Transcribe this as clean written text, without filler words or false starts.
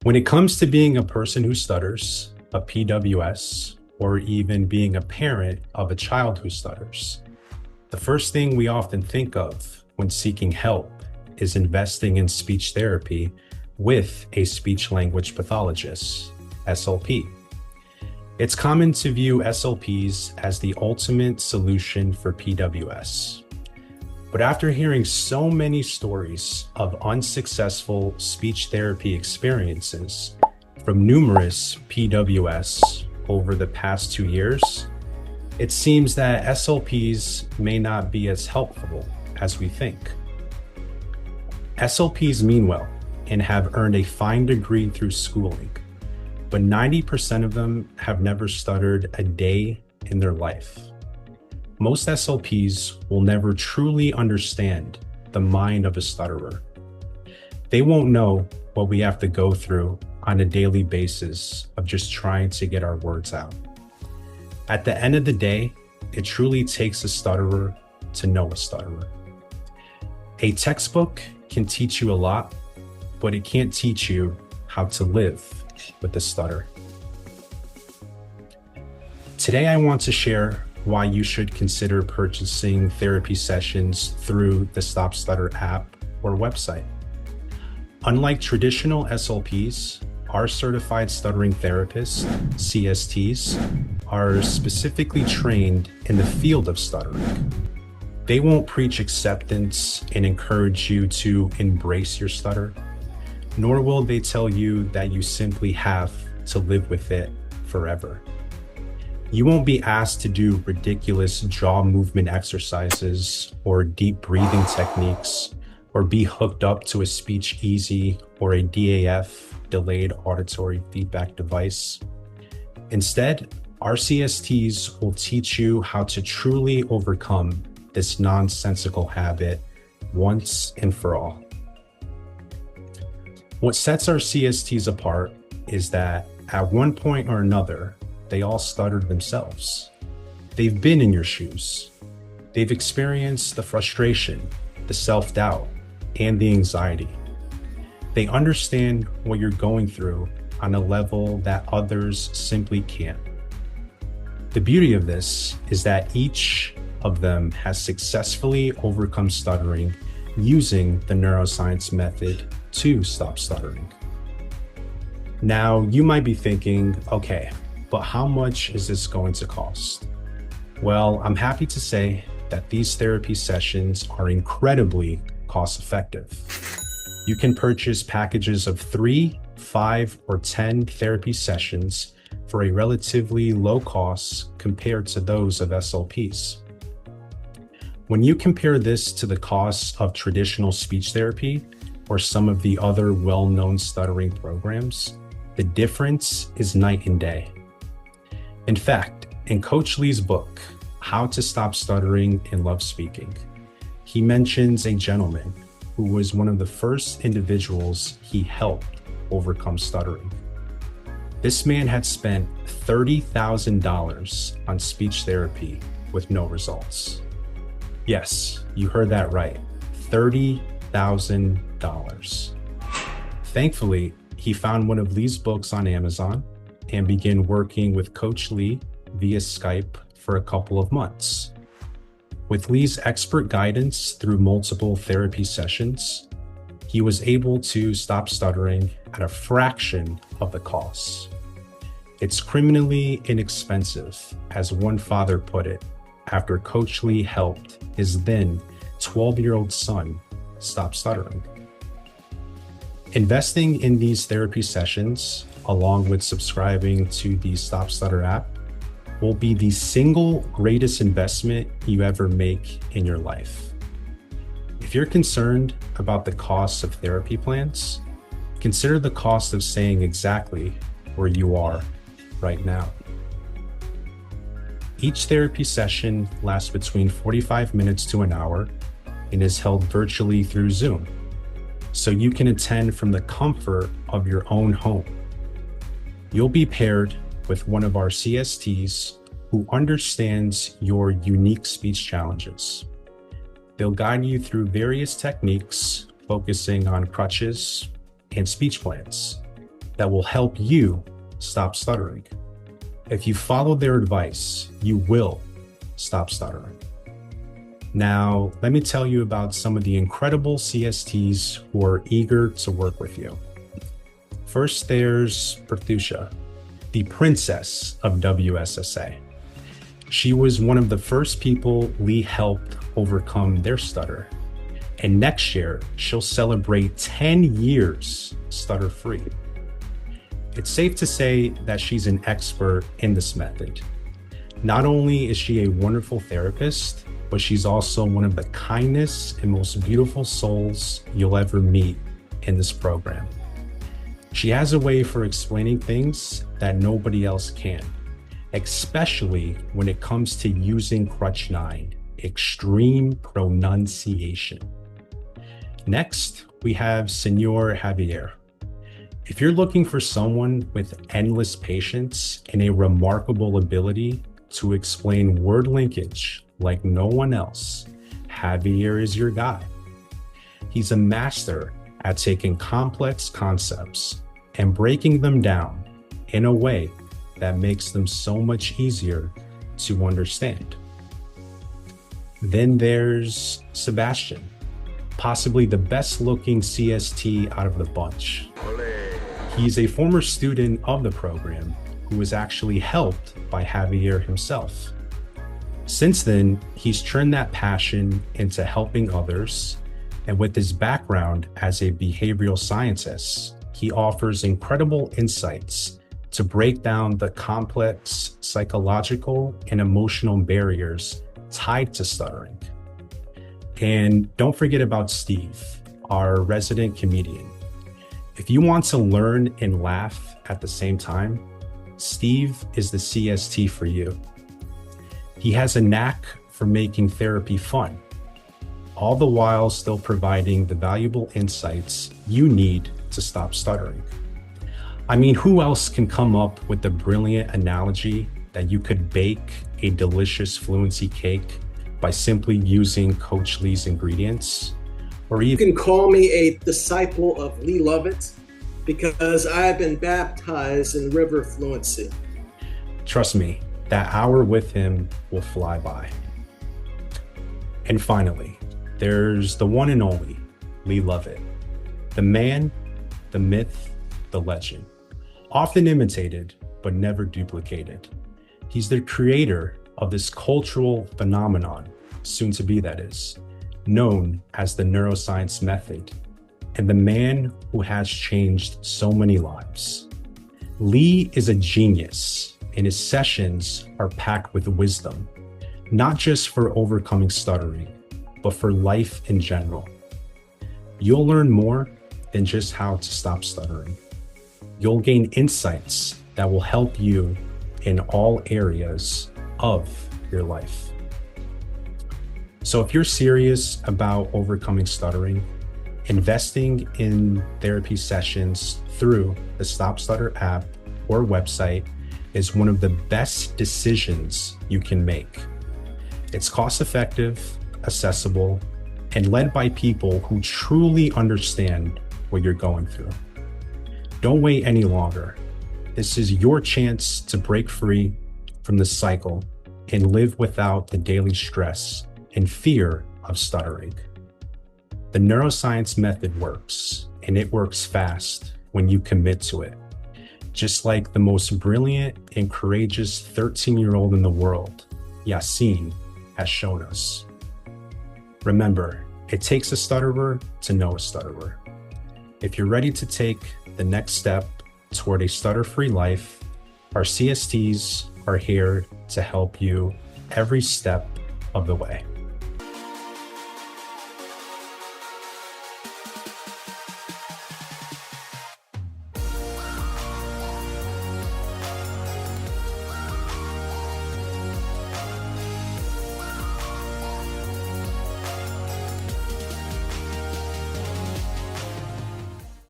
When it comes to being a person who stutters, a PWS, or even being a parent of a child who stutters, the first thing we often think of when seeking help is investing in speech therapy with a speech language pathologist, SLP. It's common to view SLPs as the ultimate solution for PWS. But after hearing so many stories of unsuccessful speech therapy experiences from numerous PWS over the past 2 years, it seems that SLPs may not be as helpful as we think. SLPs mean well and have earned a fine degree through schooling, but 90% of them have never stuttered a day in their life. Most SLPs will never truly understand the mind of a stutterer. They won't know what we have to go through on a daily basis of just trying to get our words out. At the end of the day, it truly takes a stutterer to know a stutterer. A textbook can teach you a lot, but it can't teach you how to live with a stutter. Today, I want to share why you should consider purchasing therapy sessions through the Stop Stutter app or website. Unlike traditional SLPs, our certified stuttering therapists, CSTs, are specifically trained in the field of stuttering. They won't preach acceptance and encourage you to embrace your stutter, nor will they tell you that you simply have to live with it forever. You won't be asked to do ridiculous jaw movement exercises or deep breathing techniques, or be hooked up to a Speech Easy or a DAF, delayed auditory feedback device. Instead, our CSTs will teach you how to truly overcome this nonsensical habit once and for all. What sets our CSTs apart is that at one point or another, they all stuttered themselves. They've been in your shoes. They've experienced the frustration, the self-doubt, and the anxiety. They understand what you're going through on a level that others simply can't. The beauty of this is that each of them has successfully overcome stuttering using the neuroscience method to stop stuttering. Now, you might be thinking, okay, but how much is this going to cost? Well, I'm happy to say that these therapy sessions are incredibly cost effective. You can purchase packages of 3, 5, or 10 therapy sessions for a relatively low cost compared to those of SLPs. When you compare this to the costs of traditional speech therapy or some of the other well-known stuttering programs, the difference is night and day. In fact, in Coach Lee's book, How to Stop Stuttering and Love Speaking, he mentions a gentleman who was one of the first individuals he helped overcome stuttering. This man had spent $30,000 on speech therapy with no results. Yes, you heard that right, $30,000. Thankfully, he found one of Lee's books on Amazon and began working with Coach Lee via Skype for a couple of months. With Lee's expert guidance through multiple therapy sessions, he was able to stop stuttering at a fraction of the cost. It's criminally inexpensive, as one father put it, after Coach Lee helped his then 12-year-old son stop stuttering. Investing in these therapy sessions, along with subscribing to the Stop Stutter app, will be the single greatest investment you ever make in your life. If you're concerned about the cost of therapy plans, consider the cost of staying exactly where you are right now. Each therapy session lasts between 45 minutes to an hour and is held virtually through Zoom, so you can attend from the comfort of your own home. You'll be paired with one of our CSTs who understands your unique speech challenges. They'll guide you through various techniques focusing on crutches and speech plans. that will help you stop stuttering. If you follow their advice, you will stop stuttering. Now, let me tell you about some of the incredible CSTs who are eager to work with you. First, there's Pratyusha, the princess of WSSA. She was one of the first people Lee helped overcome their stutter. And next year, she'll celebrate 10 years stutter-free. It's safe to say that she's an expert in this method. Not only is she a wonderful therapist, but she's also one of the kindest and most beautiful souls you'll ever meet in this program. She has a way for explaining things that nobody else can, especially when it comes to using Crutch 9, extreme pronunciation. Next, we have Senor Javier. If you're looking for someone with endless patience and a remarkable ability to explain word linkage like no one else, Javier is your guy. He's a master at taking complex concepts and breaking them down in a way that makes them so much easier to understand. Then there's Sebastian, possibly the best looking CST out of the bunch. He's a former student of the program who was actually helped by Javier himself. Since then, he's turned that passion into helping others, and with his background as a behavioral scientist, he offers incredible insights to break down the complex psychological and emotional barriers tied to stuttering. And don't forget about Steve, our resident comedian. If you want to learn and laugh at the same time, Steve is the CST for you. He has a knack for making therapy fun, all the while still providing the valuable insights you need to stop stuttering. I mean, who else can come up with the brilliant analogy that you could bake a delicious fluency cake by simply using Coach Lee's ingredients? Or even You can call me a disciple of Lee Lovett because I have been baptized in river fluency. trust me, that hour with him will fly by. And finally, there's the one and only Lee Lovett, the man, the myth, the legend, often imitated, but never duplicated. He's the creator of this cultural phenomenon, soon to be that is, known as the neuroscience method, and the man who has changed so many lives. Lee is a genius, and his sessions are packed with wisdom, not just for overcoming stuttering, but for life in general. You'll learn more than just how to stop stuttering. You'll gain insights that will help you in all areas of your life. So if you're serious about overcoming stuttering, investing in therapy sessions through the Stop Stutter app or website is one of the best decisions you can make. It's cost-effective, accessible, and led by people who truly understand what you're going through. Don't wait any longer. This is your chance to break free from the cycle and live without the daily stress and fear of stuttering. The neuroscience method works, and it works fast when you commit to it. Just like the most brilliant and courageous 13-year-old in the world, Yassine, has shown us. Remember, it takes a stutterer to know a stutterer. If you're ready to take the next step toward a stutter-free life, our CSTs are here to help you every step of the way.